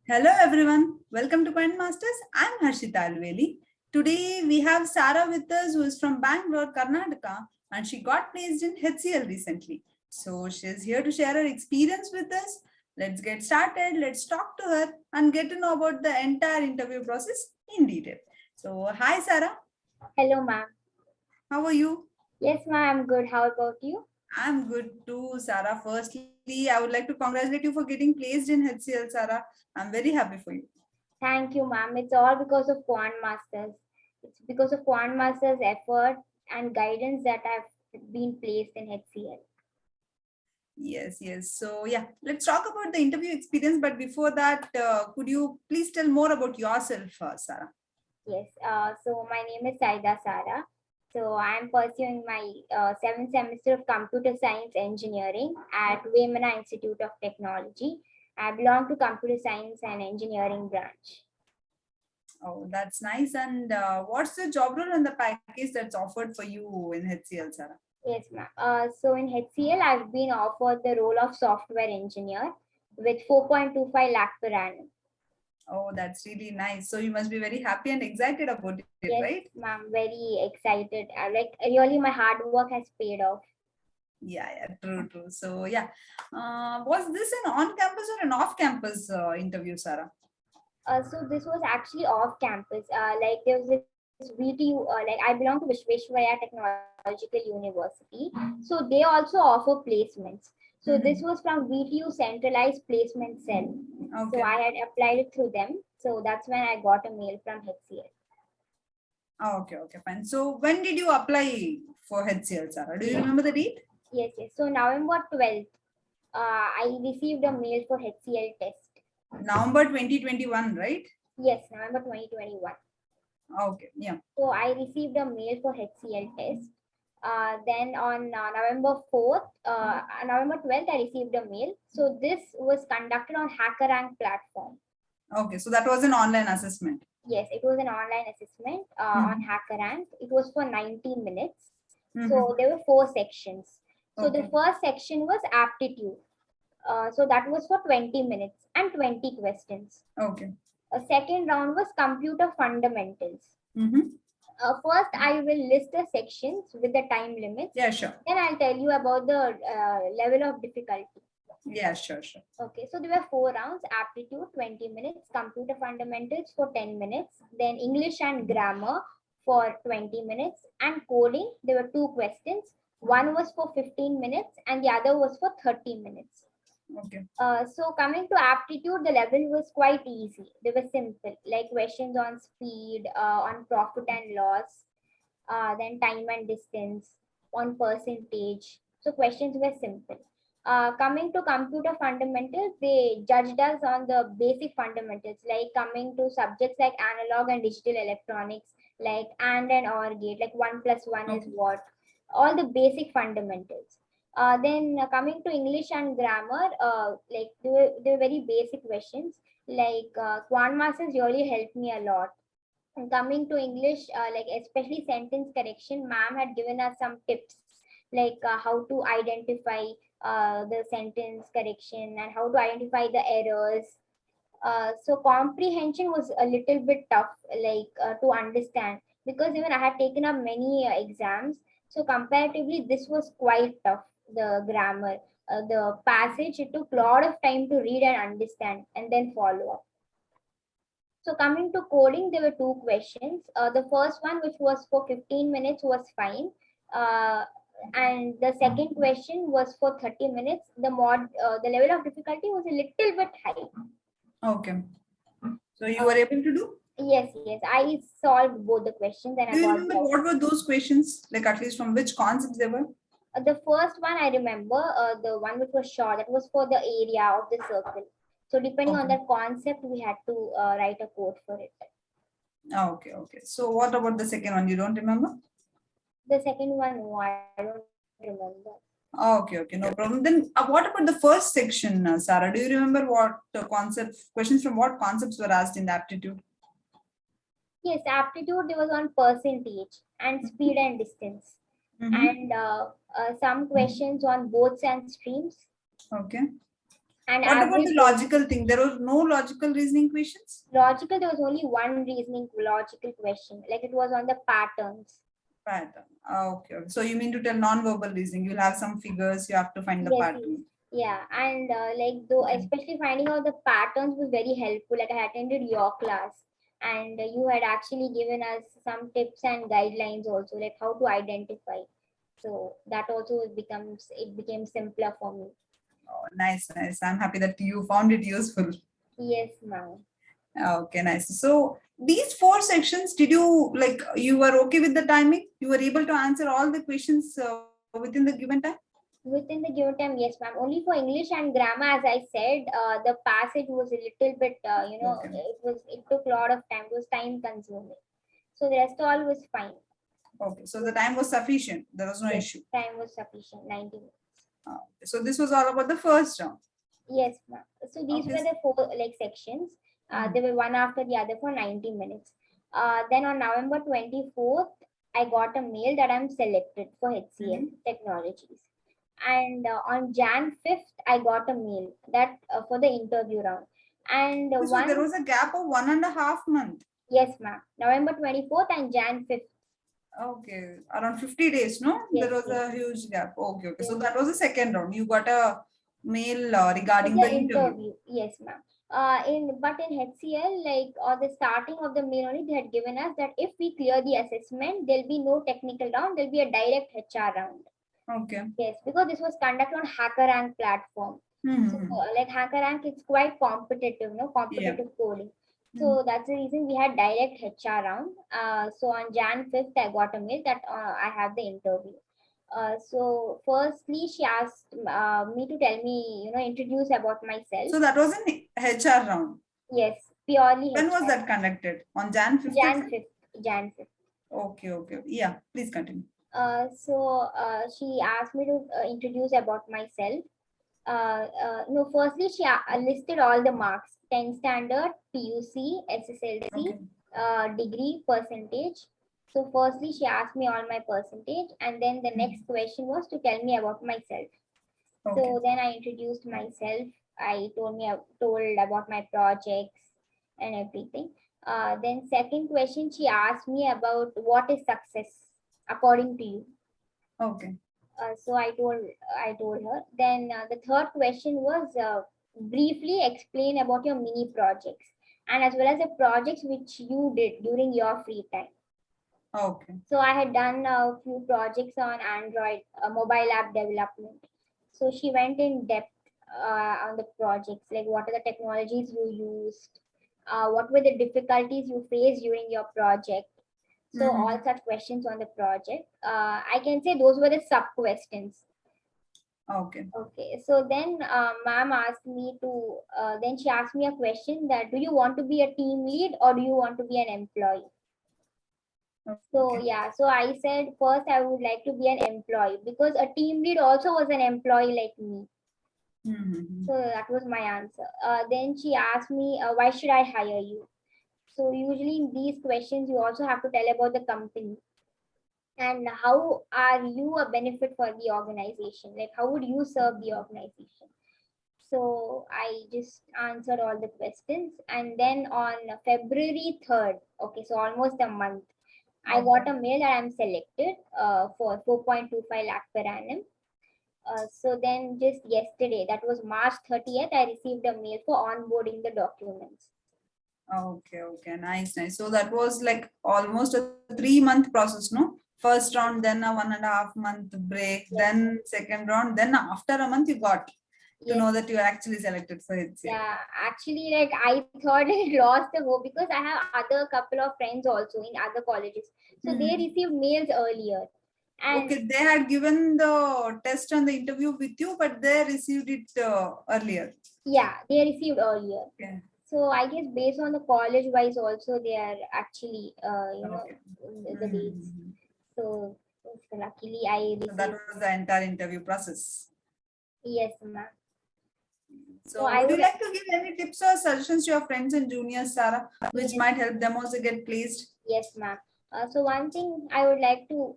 Hello everyone, welcome to Quant Masters. I'm Harshita Alveli. Today we have Sara with us who is from Bangalore, Karnataka and she got placed in HCL recently. So she's here to share her experience with us. Let's get started, let's talk to her and get to know about the entire interview process in detail. So hi Sara, Hello, ma'am. how are you? Yes, ma'am, I'm good. How about you? I'm good too, Sara. Firstly, I would like to congratulate you for getting placed in HCL, Sara. I'm very happy for you. Thank you, ma'am. It's all because of Quant Masters. It's because of Quant Masters' effort and guidance that I've been placed in HCL. Yes, yes. So, yeah, let's talk about the interview experience. But before that, could you please tell more about yourself, Sarah? Yes. So my name is Syeda Sara. So I'm pursuing my seventh semester of computer science engineering at Vemana Institute of Technology. I belong to computer science and engineering branch. Oh, that's nice. And what's the job role and the package that's offered for you in HCL, Sarah? Yes, ma'am. So in HCL, I've been offered the role of software engineer with 4.25 lakh per annum. Oh, that's really nice. So you must be very happy and excited about it, right? Yes, ma'am. Very excited. Like really, my hard work has paid off. Yeah, yeah, true, true. So, yeah. Was this an on-campus or an off-campus interview, Sarah? So this was actually off campus. Like there was this VTU. Like I belong to Vishweshwaraya Technological University, so they also offer placements. So this was from VTU Centralized Placement Cell. So Okay. I had applied it through them. So that's when I got a mail from HCL. Oh, okay, okay, fine. So when did you apply for HCL, Sarah? Do you remember the date? Yes, yes. So November 12th, I received a mail for HCL test. November 2021, right? Yes, November 2021. Okay, yeah. So I received a mail for HCL test. Then on November 4th, November 12th, I received a mail. So this was conducted on HackerRank platform. Okay, so that was an online assessment. Yes, it was an online assessment on Mhm. HackerRank. It was for 90 minutes. Mhm. So there were four sections. So the Okay, first section was aptitude. So that was for 20 minutes and 20 questions. okay. A second round was computer fundamentals. Mhm. First, I will list the sections with the time limits. Yeah, sure. Then I'll tell you about the level of difficulty. Yeah, sure, sure. Okay, so there were four rounds: aptitude 20 minutes, computer fundamentals for 10 minutes, then English and grammar for 20 minutes, and coding. There were two questions. One was for 15 minutes, and the other was for 30 minutes. Okay. So coming to aptitude, the level was quite easy. They were simple, like questions on speed, on profit and loss, then time and distance, on percentage. So questions were simple. Coming to computer fundamentals, they judged us on the basic fundamentals, like coming to subjects like analog and digital electronics, like and or gate, like one plus one is Okay. what, all the basic fundamentals. Then coming to English and grammar, like they were very basic questions. Like Quant Masters really helped me a lot. And coming to English, like especially sentence correction, ma'am had given us some tips, like how to identify the sentence correction and how to identify the errors. So comprehension was a little bit tough, like to understand, because even I had taken up many exams. So comparatively, this was quite tough. The grammar, the passage, it took a lot of time to read and understand, and then follow up. So coming to coding, there were two questions. The first one, which was for 15 minutes, was fine. Uh, and the second question was for 30 minutes. The level of difficulty was a little bit high. Okay. So you were Uh, able to do? yes, yes. I solved both the questions and I Do you got remember the. what were those questions? Like at least from which concepts they were? The first one I remember, the one which was short, that was for the area of the circle. So depending on Okay. that concept, we had to write a code for it. Okay, okay. So what about the second one? You don't remember? The second one, no, I don't remember. Okay, okay, no problem. Then what about the first section, Sarah? Do you remember what concepts, questions from what concepts were asked in the aptitude? Yes, aptitude there was on percentage and speed and distance, Mm-hmm. and some questions on boats and streams, Okay. And What about average the was logical thing? There was no logical reasoning questions? logical. There was only one reasoning logical question, like it was on the patterns. Pattern. Okay. So you mean to tell non-verbal reasoning? You'll have some figures, you have to find the Yes, yes. pattern. Yeah, and like though, Okay. especially finding out the patterns was very helpful. Like I attended your class, and you had actually given us some tips and guidelines also, like how to identify. So that also it became simpler for me. Oh, nice, nice. I'm happy that you found it useful. Yes, ma'am. Okay, nice. So these four sections, did you like you were okay with the timing? You were able to answer all the questions within the given time? Within the given time, yes, ma'am. Only for English and grammar, as I said, the passage was a little bit, Okay. it took a lot of time. It was time consuming. So the rest all was fine. Okay. So the time was sufficient. There was no Yes, issue. time was sufficient, 90 minutes. So this was all about the first round. Yes, ma'am. So these Okay. were the four like sections. Mhm. They were one after the other for 90 minutes. Then on November 24th, I got a mail that I'm selected for HCL Technologies. And on Jan 5th, I got a mail that for the interview round. And So there one, was a gap of 1.5 months. yes, ma'am, November 24th and Jan 5th. Okay, around 50 days, no? Yes, There was yes. a huge gap. Okay, okay. So Yes. that was the second round. You got a mail For regarding the the interview. interview, yes, ma'am. In HCL, like or the starting of the mail only, they had given us that if we clear the assessment, there'll be no technical round. There'll be a direct HR round. Okay. Yes, because this was conducted on HackerRank platform. So Mm-hmm. like HackerRank, it's quite competitive, no Yeah. competitive coding. Mhm. So that's the reason we had direct HR round. So on Jan 5th, I got a mail that I have the interview. So firstly, she asked me to tell me, introduce about myself. So that was an HR round. Yes, purely When was HR. that conducted? On Jan 5th Jan itself? 5th, Jan 5th. Okay, okay. Yeah, please continue. She asked me to introduce about myself. No, firstly, she listed all the marks: 10 standard, PUC, SSLC, Okay. degree, percentage. So, firstly, she asked me all my percentage, and then the next question was to tell me about myself. Okay. So then I introduced myself. I told about my projects and everything. Then second question, she asked me about what is success according to you. Okay. So I told her. Then the third question was briefly explain about your mini projects and as well as the projects which you did during your free time. Okay. So I had done a few projects on Android mobile app development. So she went in depth on the projects, like what are the technologies you used, what were the difficulties you faced during your project. So all Mhm. such questions on the project. I can say those were the sub questions. Okay. Okay, so then ma'am asked me to, then she asked me a question that do you want to be a team lead or do you want to be an employee? So Okay. yeah, so I said first I would like to be an employee because a team lead also was an employee like me. Mhm. So that was my answer. Then she asked me, why should I hire you? So usually in these questions, you also have to tell about the company and how are you a benefit for the organization? Like how would you serve the organization? So I just answered all the questions. And then on February 3rd, okay, so almost a month, I Okay. got a mail that I'm selected for 4.25 lakh per annum. So then just yesterday, that was March 30th, I received a mail for onboarding the documents. Okay. Okay. Nice. Nice. So that was like almost a 3 month process, no? First round, then a 1.5 month break, Yes, then second round, then after a month you got to yes, know that you are actually selected for HCL. yeah. Actually, like I thought I lost the hope because I have other couple of friends also in other colleges. So they Mhm. received mails earlier. And Okay, they had given the test and the interview with you, but they received it earlier. yeah, they received earlier. Okay. So I guess based on the college wise also they are actually Okay. the dates. Mhm. So luckily I So that received. was the entire interview process. Yes, ma'am. So So I would you would, like to give any tips or suggestions to your friends and juniors, Sarah, which yes, might help them also get placed? yes, ma'am. So one thing I would like to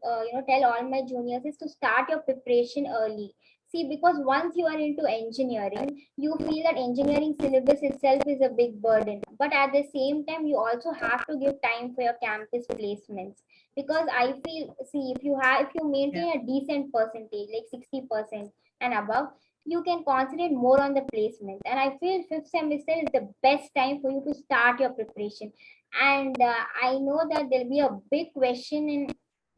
tell all my juniors is to start your preparation early See, because once you are into engineering, you feel that engineering syllabus itself is a big burden. But at the same time, you also have to give time for your campus placements. Because I feel, see, if you Yeah. maintain a decent percentage, like 60% and above, you can concentrate more on the placement. And I feel fifth semester is the best time for you to start your preparation. And I know that there'll be a big question in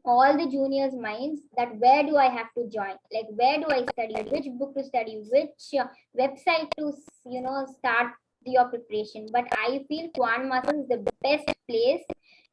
all the juniors' minds, that where do I have to join? Like, where do I study? Which book to study? Which website to, start your preparation? But I feel Quant Masters is the best place.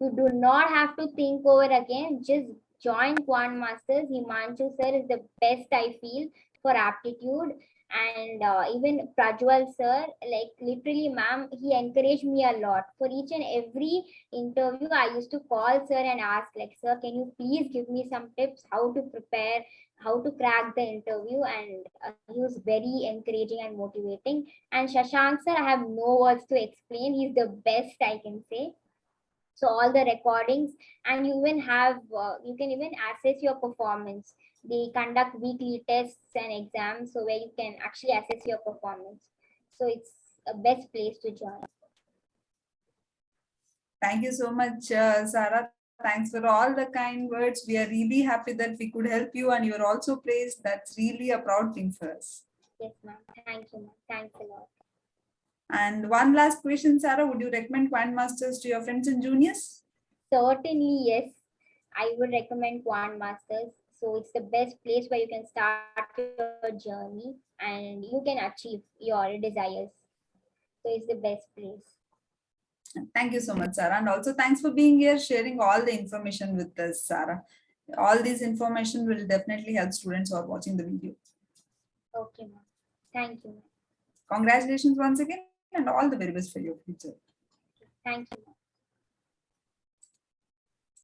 You do not have to think over again. Just join Quant Masters. Himanshu sir is the best, I feel, for aptitude. And even Prajwal sir, like literally, ma'am, he encouraged me a lot. For each and every interview, I used to call sir and ask, like, sir, can you please give me some tips how to prepare, how to crack the interview? And he was very encouraging and motivating. And Shashank sir, I have no words to explain. He's the best, I can say. So all the recordings, and you even have you can even assess your performance. They conduct weekly tests and exams, so where you can actually assess your performance. So it's a best place to join. Thank you so much, Sara. Thanks for all the kind words. We are really happy that we could help you and you're also praised. That's really a proud thing for us. Yes, ma'am. Thank you, ma'am. Thanks a lot. And one last question, Sara. Would you recommend Quant Masters to your friends and juniors? Certainly, yes. I would recommend Quant Masters. So it's the best place where you can start your journey and you can achieve your desires. So it's the best place. Thank you so much, Sara. And also thanks for being here, sharing all the information with us, Sara. All this information will definitely help students who are watching the video. Okay, ma'am. Thank you, ma'am. Congratulations once again and all the very best for your future. Thank you, ma'am.